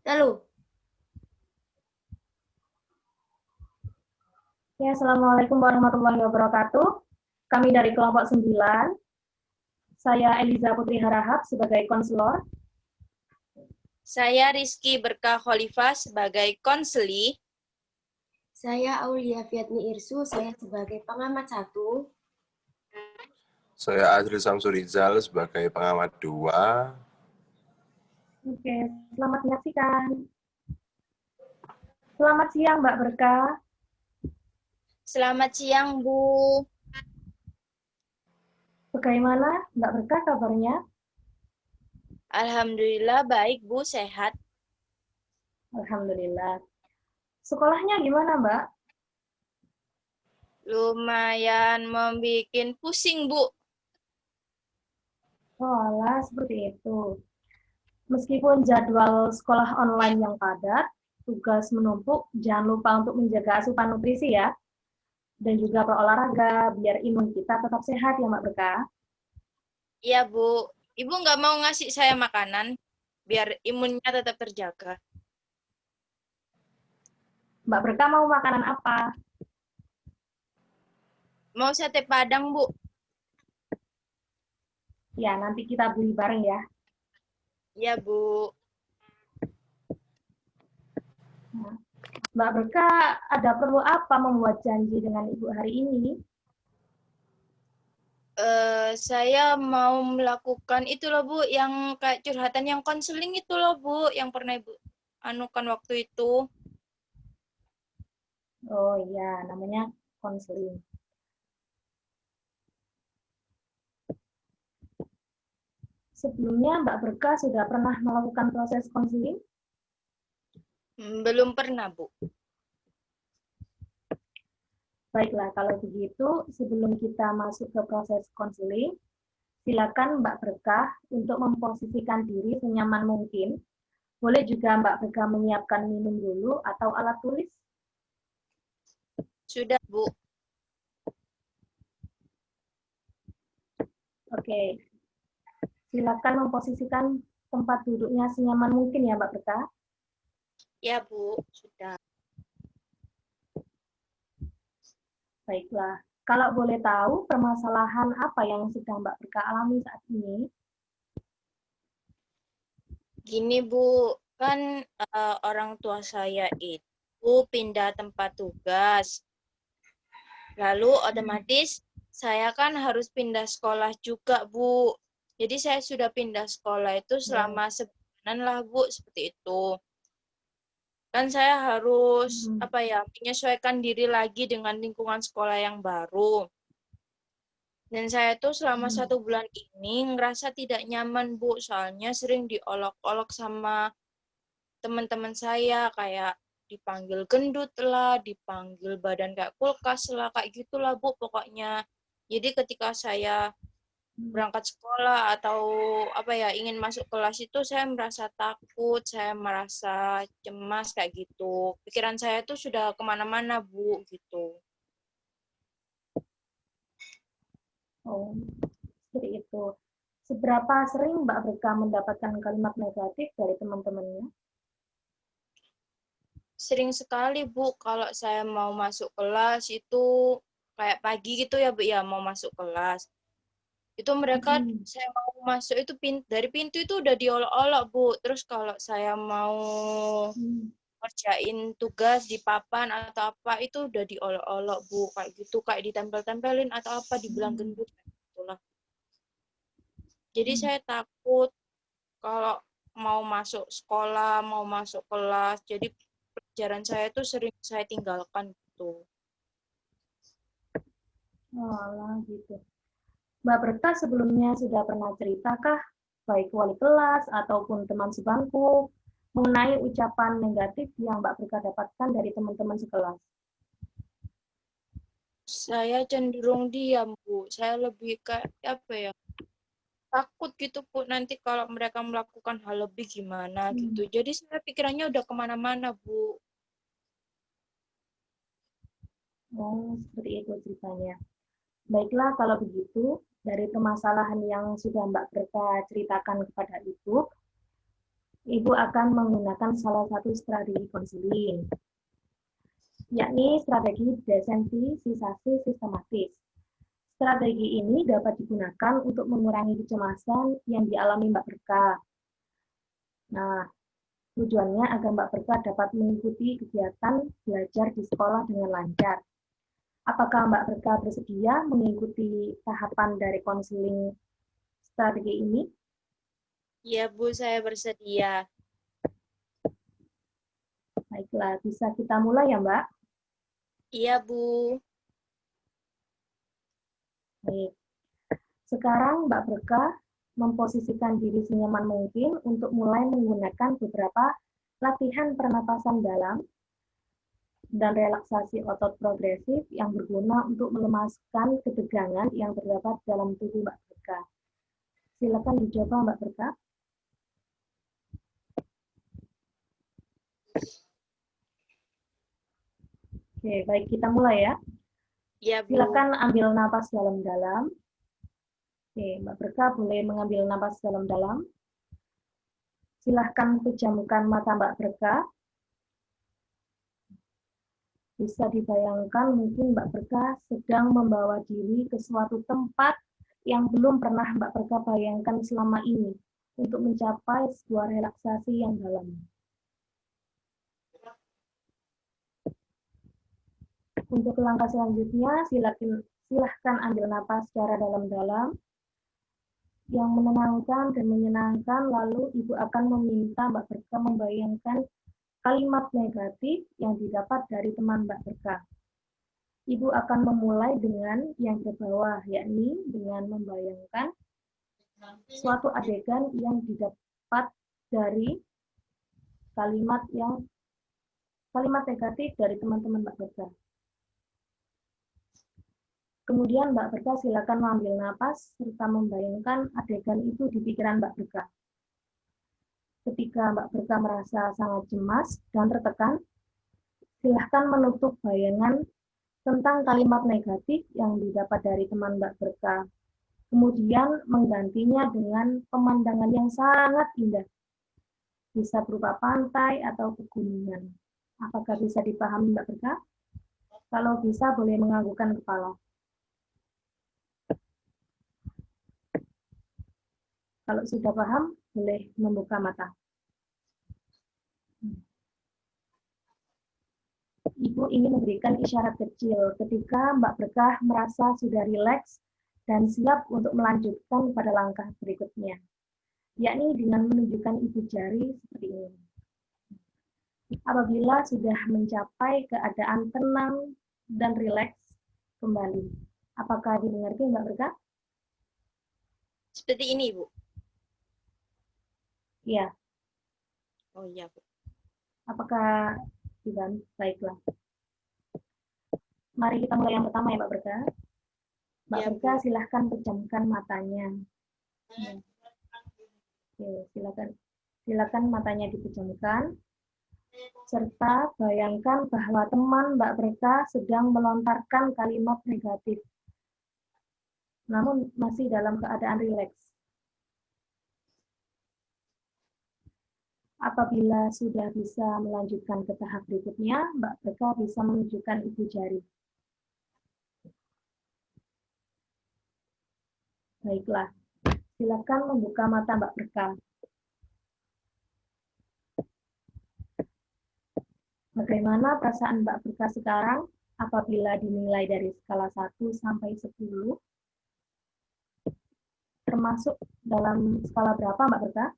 Halo, Ya, Assalamualaikum warahmatullahi wabarakatuh. Kami dari kelompok 9. Saya Eliza Putri Harahap sebagai konselor. Saya Rizky Berkah Khalifah sebagai konseli. saya Aulia Fiatni Irsu, saya sebagai pengamat 1. Saya Azril Samsurizal sebagai pengamat 2. Oke, selamat menyaksikan. Selamat siang, Mbak Berkah. Selamat siang, Bu. Bagaimana Mbak Berkah kabarnya? Alhamdulillah baik, Bu. Sehat. Alhamdulillah. Sekolahnya gimana, Mbak? Lumayan membuat pusing, Bu. Oh, alah, seperti itu. Meskipun jadwal sekolah online yang padat, tugas menumpuk, jangan lupa untuk menjaga asupan nutrisi ya. Dan juga berolahraga, biar imun kita tetap sehat ya, Mbak Berkah. Iya, Bu. Ibu nggak mau ngasih saya makanan biar imunnya tetap terjaga. Mbak Berkah mau makanan apa? Mau sate Padang, Bu? Ya, nanti kita beli bareng ya. Iya, Bu. Nah, Mbak Berkah, ada perlu apa membuat janji dengan Ibu hari ini? Saya mau melakukan itu loh, Bu, yang kayak curhatan yang konseling itu loh, Bu, yang pernah Ibu anukan waktu itu. Oh iya, namanya konseling. Sebelumnya Mbak Berkah sudah pernah melakukan proses konseling? Belum pernah, Bu. Baiklah, kalau begitu sebelum kita masuk ke proses konseling, silakan Mbak Berkah untuk memposisikan diri senyaman mungkin. Boleh juga Mbak Berkah menyiapkan minum dulu atau alat tulis. Sudah, Bu. Oke, silakan memposisikan tempat duduknya senyaman mungkin ya Mbak Berkah. Ya, Bu. Sudah. Baiklah, kalau boleh tahu permasalahan apa yang sedang Mbak Berkah alami saat ini? Gini, Bu. Kan orang tua saya itu pindah tempat tugas. Lalu otomatis saya kan harus pindah sekolah juga, Bu. Jadi saya sudah pindah sekolah itu selama sebulanan lah, Bu, seperti itu. Kan saya harus menyesuaikan diri lagi dengan lingkungan sekolah yang baru. Dan saya tuh selama 1 bulan ini ngerasa tidak nyaman, Bu. Soalnya sering diolok-olok sama teman-teman saya. Kayak dipanggil gendut lah, dipanggil badan kayak kulkas lah, kayak gitulah, Bu, pokoknya. Jadi ketika saya berangkat sekolah atau ingin masuk kelas itu saya merasa takut, saya merasa cemas kayak gitu. Pikiran saya tuh sudah kemana-mana, Bu, gitu. Oh, seperti itu. Seberapa sering Mbak Berkah mendapatkan kalimat negatif dari teman-temannya? Sering sekali, Bu, kalau saya mau masuk kelas itu kayak pagi gitu ya, Bu, ya mau masuk kelas. Itu mereka saya mau masuk itu dari pintu itu udah diolok-olok, Bu. Terus kalau saya mau ngerjain tugas di papan atau apa itu udah diolok-olok, Bu, kayak gitu, kayak ditempel-tempelin atau apa dibilang gendut kayak gitulah. Jadi saya takut kalau mau masuk sekolah, mau masuk kelas. Jadi pelajaran saya itu sering saya tinggalkan gitu. Oh, gitu. Mbak Berkah sebelumnya sudah pernah ceritakah baik wali kelas ataupun teman sebangku mengenai ucapan negatif yang Mbak Berkah dapatkan dari teman-teman sekelas? Saya cenderung diam, Bu. Saya lebih kayak takut gitu, Bu, nanti kalau mereka melakukan hal lebih gimana gitu. Jadi saya pikirannya udah kemana-mana, Bu. Oh, seperti itu ceritanya. Baiklah, kalau begitu, dari permasalahan yang sudah Mbak Berkah ceritakan kepada Ibu, Ibu akan menggunakan salah satu strategi konseling, yakni strategi desensitisasi sistematis. Strategi ini dapat digunakan untuk mengurangi kecemasan yang dialami Mbak Berkah. Nah, tujuannya agar Mbak Berkah dapat mengikuti kegiatan belajar di sekolah dengan lancar. Apakah Mbak Berkah bersedia mengikuti tahapan dari konseling strategi ini? Iya, Bu, saya bersedia. Baiklah, bisa kita mulai ya, Mbak? Iya, Bu. Baik. Sekarang Mbak Berkah memposisikan diri senyaman mungkin untuk mulai menggunakan beberapa latihan pernapasan dalam dan relaksasi otot progresif yang berguna untuk melemaskan ketegangan yang terdapat dalam tubuh Mbak Berkah. Silakan dicoba Mbak Berkah. Oke, baik kita mulai ya. Iya, Bu. Silakan ambil napas dalam-dalam. Oke, Mbak Berkah boleh mengambil napas dalam-dalam. Silahkan pejamkan mata Mbak Berkah. Bisa dibayangkan mungkin Mbak Berkah sedang membawa diri ke suatu tempat yang belum pernah Mbak Berkah bayangkan selama ini untuk mencapai sebuah relaksasi yang dalam. Untuk langkah selanjutnya, silahkan ambil napas secara dalam-dalam yang menenangkan dan menyenangkan, lalu Ibu akan meminta Mbak Berkah membayangkan kalimat negatif yang didapat dari teman Mbak Berkah. Ibu akan memulai dengan yang terbawah, yakni dengan membayangkan suatu adegan yang didapat dari kalimat negatif dari teman-teman Mbak Berkah. Kemudian Mbak Berkah silakan mengambil napas serta membayangkan adegan itu di pikiran Mbak Berkah. Ketika Mbak Berkah merasa sangat cemas dan tertekan, silahkan menutup bayangan tentang kalimat negatif yang didapat dari teman Mbak Berkah. Kemudian menggantinya dengan pemandangan yang sangat indah. Bisa berupa pantai atau pegunungan. Apakah bisa dipahami Mbak Berkah? Kalau bisa boleh menganggukkan kepala. Kalau sudah paham, boleh membuka mata. Ibu ingin memberikan isyarat kecil ketika Mbak Berkah merasa sudah rileks dan siap untuk melanjutkan pada langkah berikutnya, yakni dengan menunjukkan ibu jari seperti ini. Apabila sudah mencapai keadaan tenang dan rileks kembali. Apakah dimengerti Mbak Berkah? Seperti ini, Bu. Iya. Oh iya, Bu. Apakah dibantu? Baiklah. Mari kita mulai yang pertama ya Mbak Berkah. Mbak Ya, Berkah Bu. silahkan pejamkan matanya. Oke, silakan matanya dipejamkan. Serta bayangkan bahwa teman Mbak Berkah sedang melontarkan kalimat negatif. Namun masih dalam keadaan rileks. Apabila sudah bisa melanjutkan ke tahap berikutnya, Mbak Berkah bisa menunjukkan ibu jari. Baiklah, silakan membuka mata Mbak Berkah. Bagaimana perasaan Mbak Berkah sekarang apabila dinilai dari skala 1 sampai 10? Termasuk dalam skala berapa Mbak Berkah?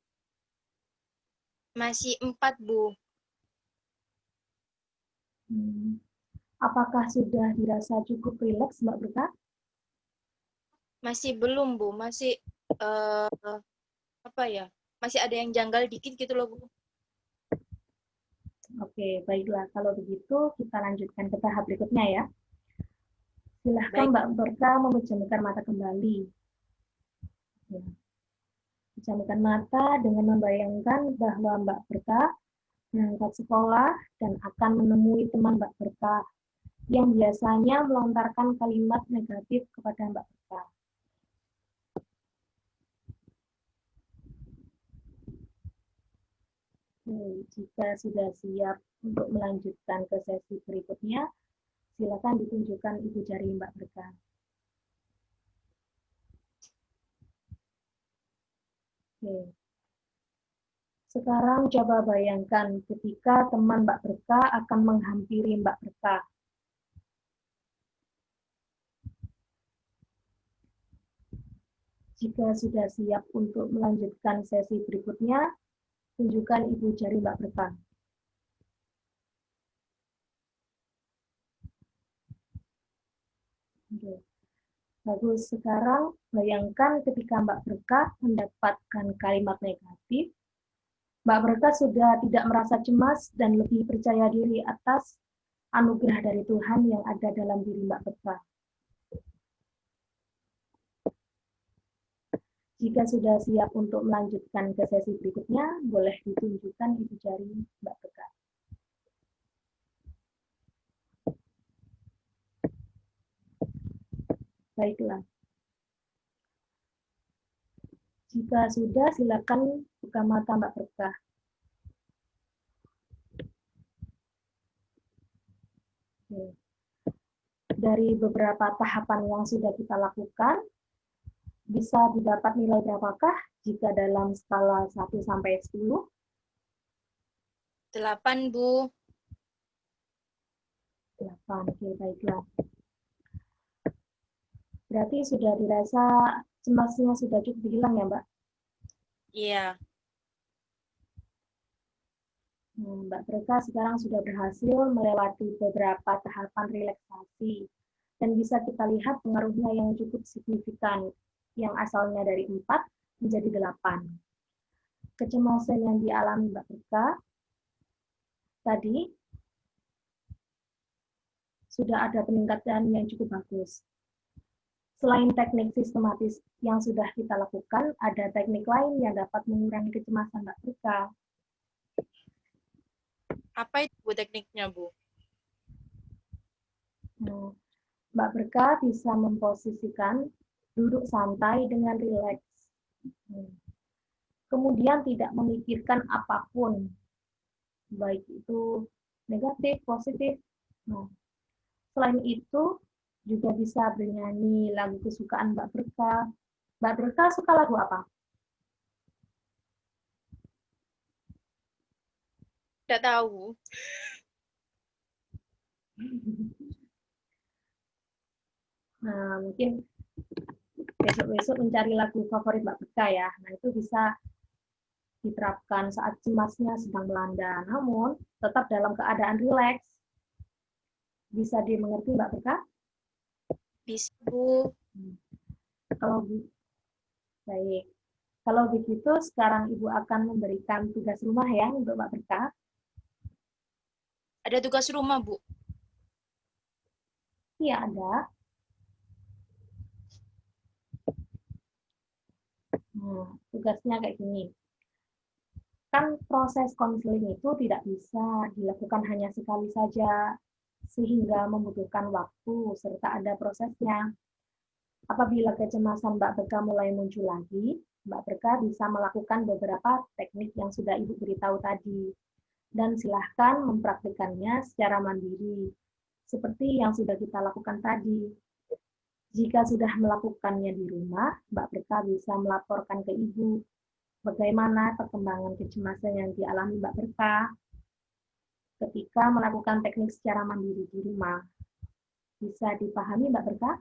Masih 4, Bu. Apakah sudah dirasa cukup rileks Mbak Berkah? Masih belum, Bu. Masih apa ya? Masih ada yang janggal dikit gitu loh, Bu. Oke, baiklah. Kalau begitu kita lanjutkan ke tahap berikutnya ya. Silahkan Baik. Mbak Berkah memejamkan mata kembali. Ya. Pejamkan mata dengan membayangkan bahwa Mbak Berkah berangkat sekolah dan akan menemui teman Mbak Berkah yang biasanya melontarkan kalimat negatif kepada Mbak Berkah. Jika sudah siap untuk melanjutkan ke sesi berikutnya, silakan ditunjukkan ibu jari Mbak Berkah. Oke. Sekarang coba bayangkan ketika teman Mbak Berkah akan menghampiri Mbak Berkah. Jika sudah siap untuk melanjutkan sesi berikutnya, tunjukkan ibu jari Mbak Berkah. Oke. Bagus, sekarang bayangkan ketika Mbak Berkah mendapatkan kalimat negatif, Mbak Berkah sudah tidak merasa cemas dan lebih percaya diri atas anugerah dari Tuhan yang ada dalam diri Mbak Berkah. Jika sudah siap untuk melanjutkan ke sesi berikutnya, boleh ditunjukkan ibu jari Mbak Berkah. Baiklah. Jika sudah, silakan buka mata Mbak Berkah. Oke. Dari beberapa tahapan yang sudah kita lakukan, bisa didapat nilai berapakah jika dalam skala 1 sampai 10? 8, Bu. 8, oke, baiklah. Berarti sudah dirasa cemasnya sudah cukup hilang ya, Mbak? Iya. Mbak Berkah sekarang sudah berhasil melewati beberapa tahapan relaksasi. Dan bisa kita lihat pengaruhnya yang cukup signifikan, yang asalnya dari 4 menjadi 8. Kecemasan yang dialami Mbak Berkah tadi sudah ada peningkatan yang cukup bagus. Selain teknik sistematis yang sudah kita lakukan, ada teknik lain yang dapat mengurangi kecemasan Mbak Berkah. Apa itu, Bu, tekniknya, Bu? Mbak Berkah bisa memposisikan duduk santai dengan rileks. Kemudian tidak memikirkan apapun, baik itu negatif, positif. Selain itu, juga bisa bernyanyi lagu kesukaan Mbak Berkah. Mbak Berkah suka lagu apa? Tidak tahu. Nah, mungkin besok-besok mencari lagu favorit Mbak Berkah ya. Nah, itu bisa diterapkan saat cemasnya sedang melanda. Namun, tetap dalam keadaan rileks. Bisa dimengerti Mbak Berkah? Bisa, Bu. Baik. Kalau begitu, sekarang Ibu akan memberikan tugas rumah ya untuk Mbak Berkah. Ada tugas rumah, Bu? Iya, ada. Tugasnya kayak gini. Kan proses konseling itu tidak bisa dilakukan hanya sekali saja, sehingga membutuhkan waktu serta ada prosesnya. Apabila kecemasan Mbak Berkah mulai muncul lagi, Mbak Berkah bisa melakukan beberapa teknik yang sudah Ibu beritahu tadi. Dan silahkan mempraktikannya secara mandiri, seperti yang sudah kita lakukan tadi. Jika sudah melakukannya di rumah, Mbak Berkah bisa melaporkan ke Ibu bagaimana perkembangan kecemasan yang dialami Mbak Berkah ketika melakukan teknik secara mandiri di rumah. Bisa dipahami Mbak Berkah?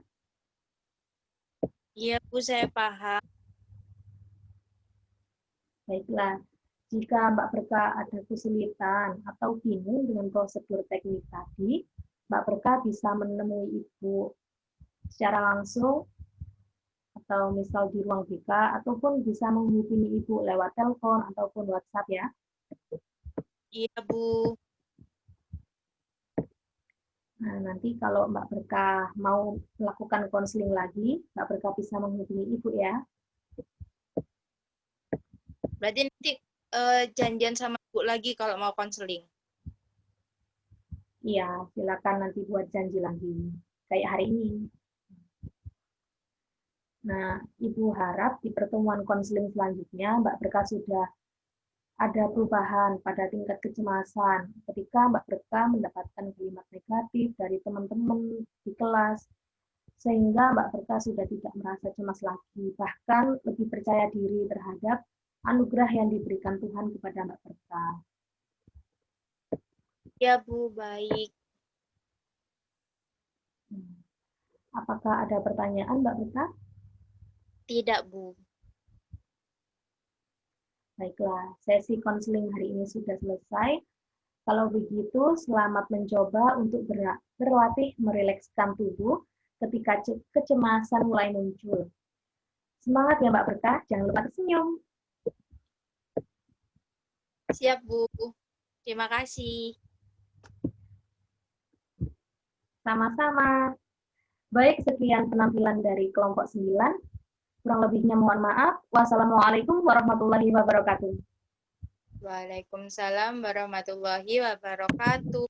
Iya, Bu, saya paham. Baiklah, jika Mbak Berkah ada kesulitan atau bingung dengan prosedur teknik tadi, Mbak Berkah bisa menemui Ibu secara langsung atau misal di ruang BK, ataupun bisa menghubungi Ibu lewat telepon ataupun WhatsApp ya. Iya, Bu. Nah, nanti kalau Mbak Berkah mau melakukan konseling lagi, Mbak Berkah bisa menghubungi Ibu ya. Berarti nanti janjian sama Bu lagi kalau mau konseling. Iya, silakan nanti buat janji lagi, kayak hari ini. Nah, Ibu harap di pertemuan konseling selanjutnya Mbak Berkah sudah ada perubahan pada tingkat kecemasan ketika Mbak Berkah mendapatkan kalimat negatif dari teman-teman di kelas, sehingga Mbak Berkah sudah tidak merasa cemas lagi, bahkan lebih percaya diri terhadap anugerah yang diberikan Tuhan kepada Mbak Berkah. Ya, Bu, baik. Apakah ada pertanyaan, Mbak Berkah? Tidak, Bu. Baiklah, sesi konseling hari ini sudah selesai. Kalau begitu, selamat mencoba untuk berlatih merilekskan tubuh ketika kecemasan mulai muncul. Semangat ya Mbak Berkah, jangan lupa tersenyum. Siap, Bu. Terima kasih. Sama-sama. Baik, sekian penampilan dari kelompok 9. Kurang lebihnya mohon maaf. Wassalamualaikum warahmatullahi wabarakatuh. Waalaikumsalam warahmatullahi wabarakatuh.